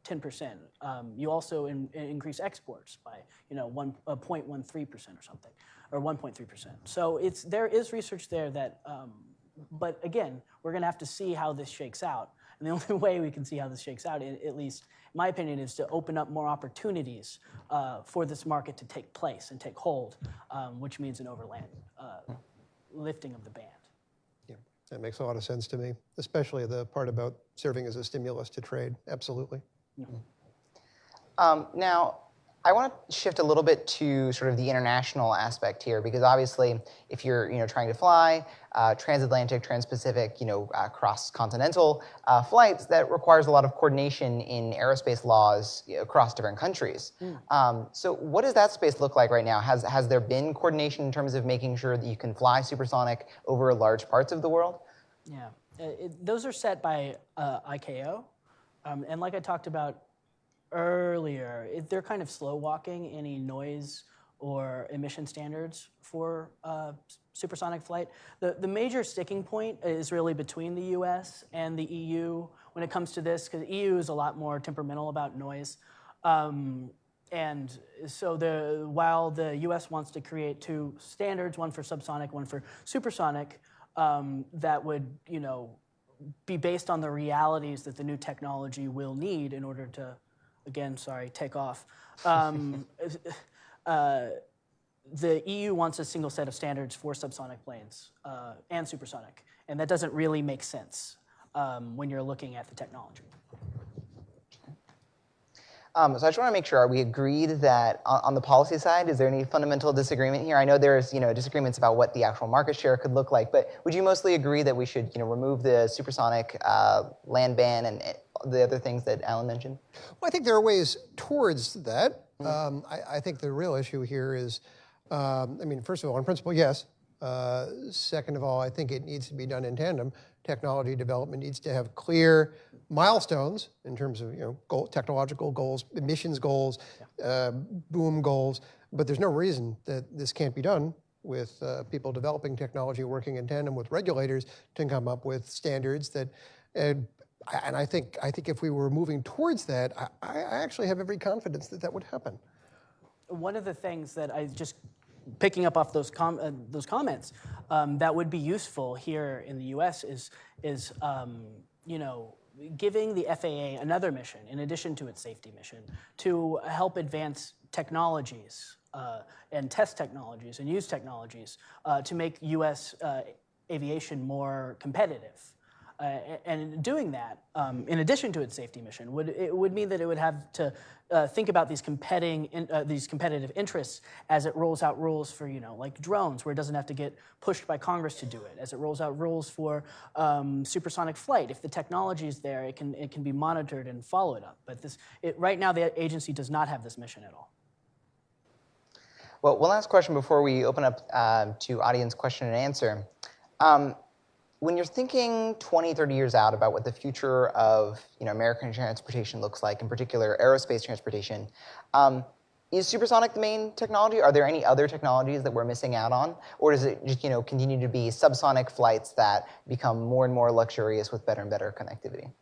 10%. You also increase exports by 0.13% or something, or 1.3%. So there is research there that, but again, we're going to have to see how this shakes out. And the only way we can see how this shakes out, at least in my opinion, is to open up more opportunities for this market to take place and take hold, which means an overland lifting of the ban. That makes a lot of sense to me, especially the part about serving as a stimulus to trade. Absolutely. Now, I want to shift a little bit to sort of the international aspect here, because obviously, if you're trying to fly transatlantic, transpacific, cross-continental flights, that requires a lot of coordination in aerospace laws across different countries. So, what does that space look like right now? Has there been coordination in terms of making sure that you can fly supersonic over large parts of the world? Yeah, those are set by ICAO, and like I talked about earlier, they're kind of slow walking any noise or emission standards for supersonic flight. The major sticking point is really between the US and the EU when it comes to this, because the EU is a lot more temperamental about noise. And so while the US wants to create two standards, one for subsonic, one for supersonic, that would be based on the realities that the new technology will need in order to, again, sorry, take off. The EU wants a single set of standards for subsonic planes and supersonic, and that doesn't really make sense when you're looking at the technology. So I just want to make sure, are we agreed that on the policy side, is there any fundamental disagreement here? I know there's disagreements about what the actual market share could look like, but would you mostly agree that we should remove the supersonic land ban and the other things that Alan mentioned? Well, I think there are ways towards that. I think the real issue here is, first of all, in principle, yes. Second of all, I think it needs to be done in tandem. Technology development needs to have clear milestones in terms of technological goals, emissions goals, boom goals. But there's no reason that this can't be done with people developing technology, working in tandem with regulators to come up with standards that. And I think if we were moving towards that, I actually have every confidence that that would happen. One of the things that I just picking up off those comments that would be useful here in the U.S. is giving the FAA another mission in addition to its safety mission to help advance technologies and test technologies and use technologies to make U.S. Aviation more competitive. And doing that, in addition to its safety mission, would mean that it would have to think about these competitive interests as it rolls out rules for like drones, where it doesn't have to get pushed by Congress to do it. As it rolls out rules for supersonic flight, if the technology is there, it can be monitored and followed up. But right now, the agency does not have this mission at all. Well, one last question before we open up to audience question and answer. When you're thinking 20, 30 years out about what the future of American transportation looks like, in particular aerospace transportation, is supersonic the main technology? Are there any other technologies that we're missing out on? Or does it just continue to be subsonic flights that become more and more luxurious with better and better connectivity?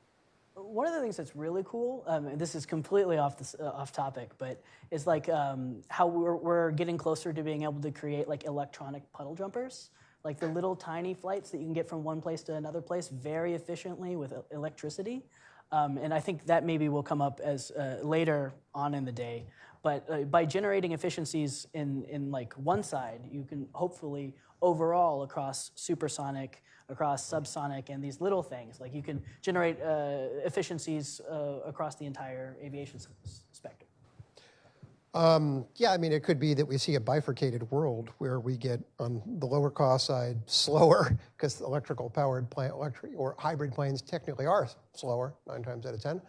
One of the things that's really cool, and this is completely off topic, but is like how we're getting closer to being able to create like electronic puddle jumpers. Like the little tiny flights that you can get from one place to another place very efficiently with electricity. And I think that maybe will come up as later on in the day. But by generating efficiencies in like one side, you can hopefully overall across supersonic, across subsonic, and these little things, like you can generate efficiencies across the entire aviation spectrum. It could be that we see a bifurcated world where we get on the lower cost side slower because electrical powered or hybrid planes technically are slower 9 times out of 10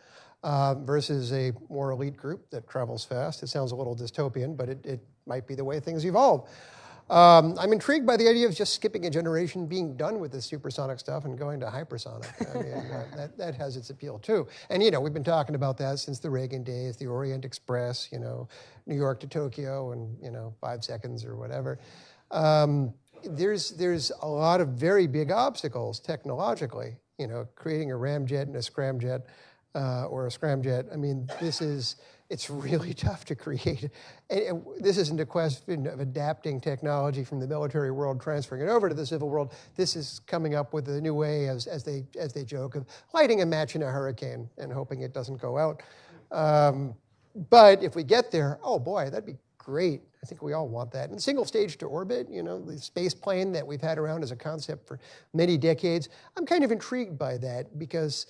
versus a more elite group that travels fast. It sounds a little dystopian, but it might be the way things evolve. I'm intrigued by the idea of just skipping a generation, being done with the supersonic stuff and going to hypersonic. That has its appeal too. And we've been talking about that since the Reagan days, the Orient Express, New York to Tokyo in 5 seconds or whatever. There's a lot of very big obstacles technologically. Creating a ramjet and a scramjet or a scramjet. I mean, it's really tough to create. And this isn't a question of adapting technology from the military world, transferring it over to the civil world. This is coming up with a new way, as they joke, of lighting a match in a hurricane and hoping it doesn't go out. But if we get there, oh boy, that'd be great. I think we all want that. And single stage to orbit, the space plane that we've had around as a concept for many decades, I'm kind of intrigued by that because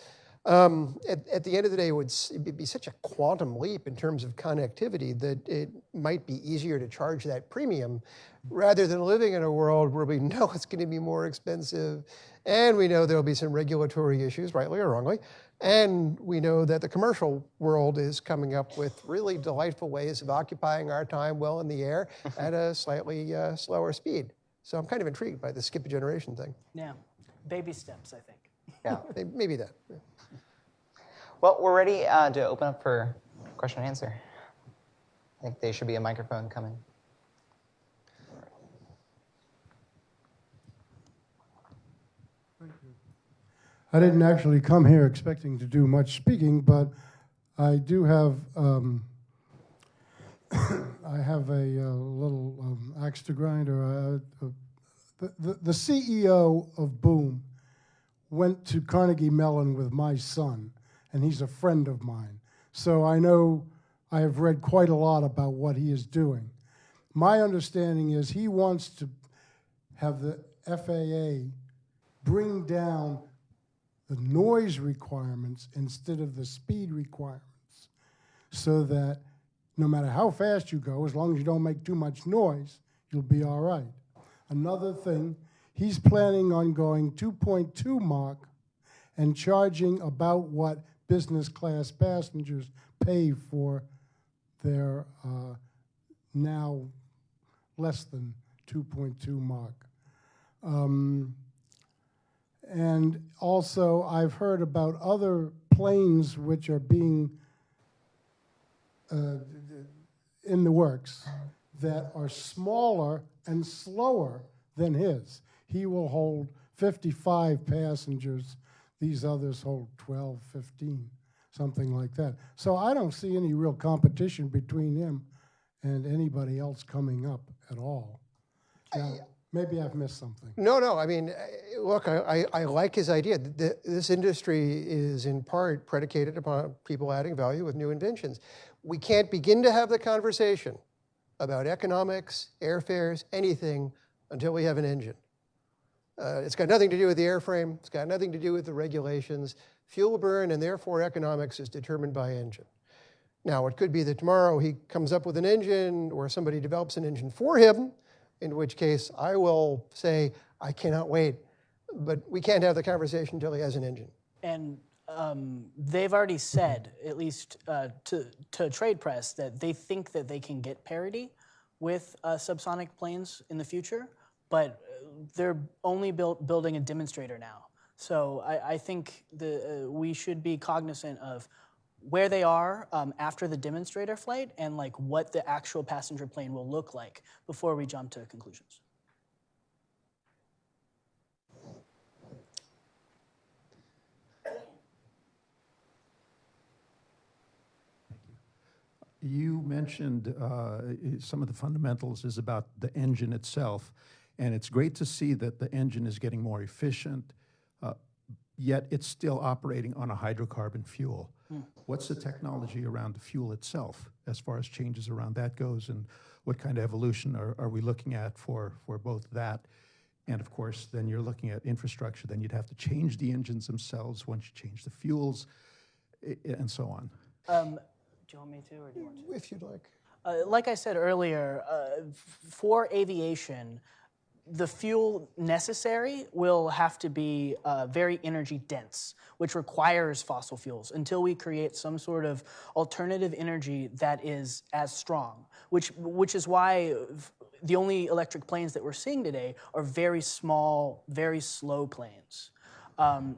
at the end of the day, it'd be such a quantum leap in terms of connectivity that it might be easier to charge that premium rather than living in a world where we know it's going to be more expensive and we know there'll be some regulatory issues, rightly or wrongly, and we know that the commercial world is coming up with really delightful ways of occupying our time well in the air at a slightly slower speed. So I'm kind of intrigued by the skip a generation thing. Yeah, baby steps, I think. Yeah. Maybe that. Well, we're ready to open up for question and answer. I think there should be a microphone coming. I didn't actually come here expecting to do much speaking, but I do have I have a little axe to grind. The CEO of Boom went to Carnegie Mellon with my son, and he's a friend of mine. So I know I have read quite a lot about what he is doing. My understanding is he wants to have the FAA bring down the noise requirements instead of the speed requirements, so that no matter how fast you go, as long as you don't make too much noise, you'll be all right. Another thing, he's planning on going 2.2 Mach and charging about what business class passengers pay for their now less than 2.2 Mach. And also, I've heard about other planes which are being in the works that are smaller and slower than his. He will hold 55 passengers. These others hold 12, 15, something like that. So I don't see any real competition between him and anybody else coming up at all. Maybe I've missed something. No. I mean, look, I like his idea. This industry is in part predicated upon people adding value with new inventions. We can't begin to have the conversation about economics, airfares, anything until we have an engine. It's got nothing to do with the airframe. It's got nothing to do with the regulations. Fuel burn and therefore economics is determined by engine. Now, it could be that tomorrow he comes up with an engine or somebody develops an engine for him, in which case I will say, I cannot wait. But we can't have the conversation until he has an engine. And they've already said, at least to trade press, that they think that they can get parity with subsonic planes in the future, but they're only building a demonstrator now. So I think we should be cognizant of where they are after the demonstrator flight and like what the actual passenger plane will look like before we jump to conclusions. You mentioned some of the fundamentals is about the engine itself, and it's great to see that the engine is getting more efficient, yet it's still operating on a hydrocarbon fuel. What's the technology around the fuel itself as far as changes around that goes, and what kind of evolution are we looking at for both that? And of course, then you're looking at infrastructure, then you'd have to change the engines themselves once you change the fuels, and so on. Do you want me to, or do you want to? If you'd like. Like I said earlier, for aviation, the fuel necessary will have to be very energy dense, which requires fossil fuels until we create some sort of alternative energy that is as strong, which is why the only electric planes that we're seeing today are very small, very slow planes.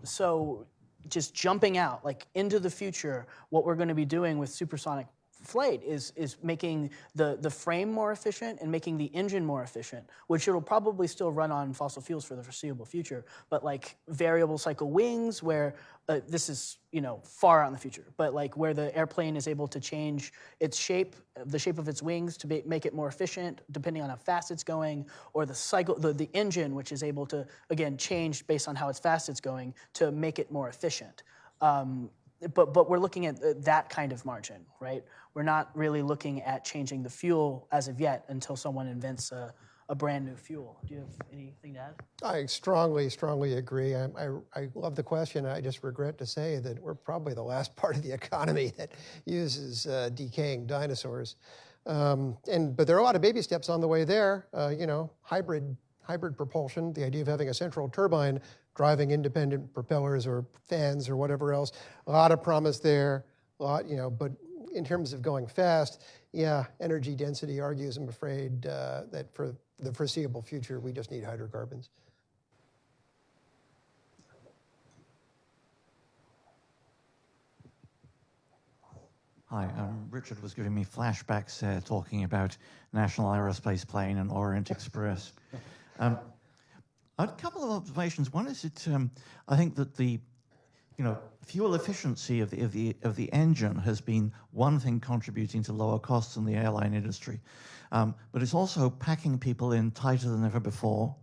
So just jumping out, like into the future, what we're going to be doing with supersonic flight is making the frame more efficient and making the engine more efficient, which it'll probably still run on fossil fuels for the foreseeable future. But like variable cycle wings, where this is far out in the future, but like where the airplane is able to change its shape, the shape of its wings to make it more efficient depending on how fast it's going, or the engine, which is able to again change based on how fast it's going to make it more efficient. But we're looking at that kind of margin, right? We're not really looking at changing the fuel as of yet until someone invents a brand new fuel. Do you have anything to add? I strongly, strongly agree. I love the question. I just regret to say that we're probably the last part of the economy that uses decaying dinosaurs. But there are a lot of baby steps on the way there. Hybrid propulsion, the idea of having a central turbine driving independent propellers or fans or whatever else. A lot of promise there. But in terms of going fast, yeah, energy density argues, I'm afraid, that for the foreseeable future, we just need hydrocarbons. Hi, Richard was giving me flashbacks talking about National Aerospace Plane and Orient Express. I had a couple of observations. One is I think that the fuel efficiency of the engine has been one thing contributing to lower costs in the airline industry, but it's also packing people in tighter than ever before.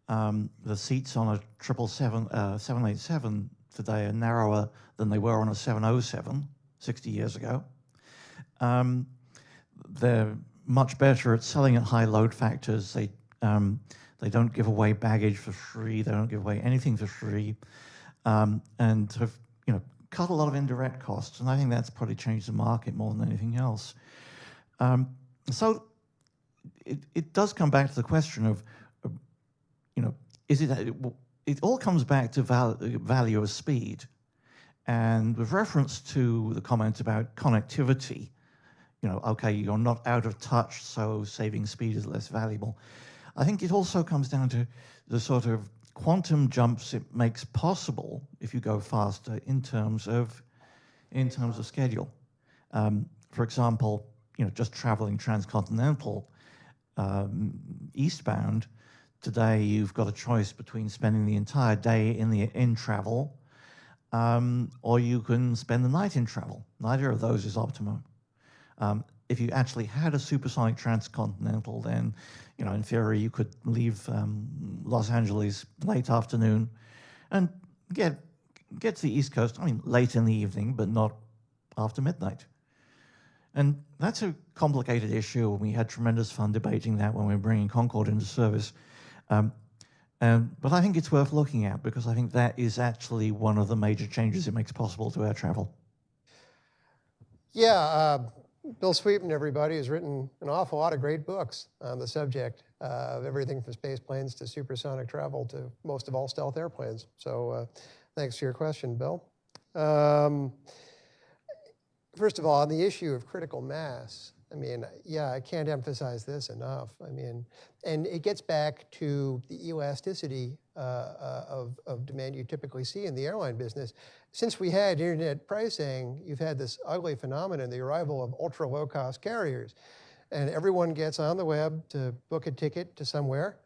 The seats on a 787 today are narrower than they were on a 707 60 years ago. They're much better at selling at high load factors. They don't give away baggage for free. They don't give away anything for free, and have cut a lot of indirect costs. And I think that's probably changed the market more than anything else. So it does come back to the question of is it all comes back to value of speed, and with reference to the comment about connectivity. Okay, you're not out of touch, so saving speed is less valuable. I think it also comes down to the sort of quantum jumps it makes possible if you go faster in terms of schedule. For example, just traveling transcontinental eastbound, today you've got a choice between spending the entire day in travel, or you can spend the night in travel. Neither of those is optimum. If you actually had a supersonic transcontinental, then, in theory, you could leave Los Angeles late afternoon and get to the East Coast, late in the evening, but not after midnight. And that's a complicated issue, and we had tremendous fun debating that when we were bringing Concorde into service. But I think it's worth looking at, because I think that is actually one of the major changes it makes possible to air travel. Yeah, Bill Sweeten, everybody, has written an awful lot of great books on the subject of everything from space planes to supersonic travel to most of all stealth airplanes. So thanks for your question, Bill. First of all, on the issue of critical mass, I can't emphasize this enough. And it gets back to the elasticity of demand you typically see in the airline business. Since we had internet pricing, you've had this ugly phenomenon, the arrival of ultra low-cost carriers. And everyone gets on the web to book a ticket to somewhere,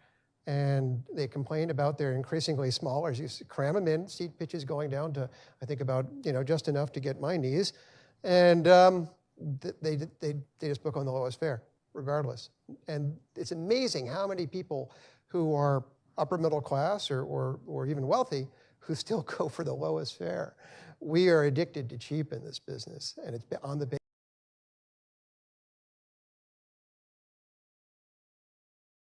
and they complain about their increasingly smaller, as you cram them in, seat pitches going down to, I think, about just enough to get my knees. And they just book on the lowest fare, regardless. And it's amazing how many people who are upper middle class or even wealthy who still go for the lowest fare. We are addicted to cheap in this business, and it's on the